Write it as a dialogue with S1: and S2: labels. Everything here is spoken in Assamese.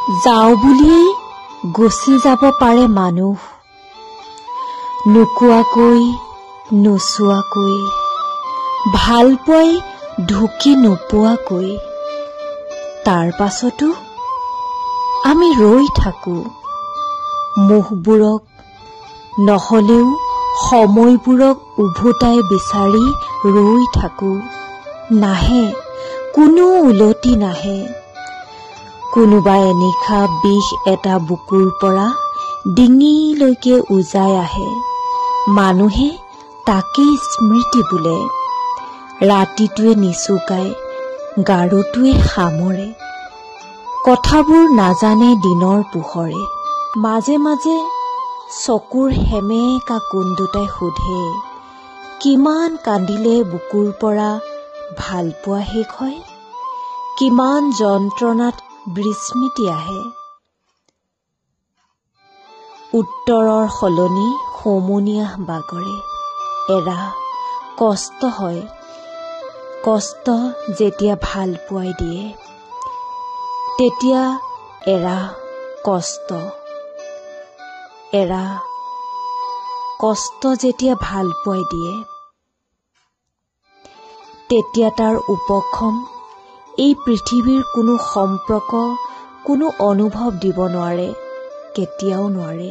S1: যাওঁ বুলিয়েই গুচি যাব পাৰে মানুহ, নোকোৱাকৈ নোচোৱাকৈ, ভাল পাই ঢুকি নোপোৱাকৈ। তাৰ পাছতো আমি ৰৈ থাকোঁ, মুখবোৰক নহলেও সময়বোৰক উভতাই বিচাৰি ৰৈ থাকোঁ। নাহে, কোনো উলটি নাহে। কোনোবা এনিশা বিষ এটা বুকুৰ পৰা ডিঙিলৈকে উজাই আহে। মানুহে তাকেই স্মৃতি বোলে। ৰাতিটোৱে নিচুকাই, গাৰুটোৱে সামৰে। কথাবোৰ নাজানে দিনৰ পোহৰে। মাজে মাজে চকুৰ সেমেকা কোণ দুটাই সোধে, কিমান কান্দিলে বুকুৰ পৰা ভাল পোৱা শেষ হয়? কিমান যন্ত্ৰণাত বিস্মৃতি আহে? উত্তৰৰ সলনি সমনীয়া বাগৰে। এৰা কষ্ট হয়, কষ্ট যেতিয়া ভাল পোৱাই দিয়ে, তেতিয়া এৰা কষ্ট। এৰা কষ্ট যেতিয়া ভাল পোৱাই দিয়ে, তেতিয়া তাৰ উপশম এই পৃথিৱীৰ কোনো সম্পৰ্ক, কোনো অনুভৱ দিব নোৱাৰে, কেতিয়াও নোৱাৰে।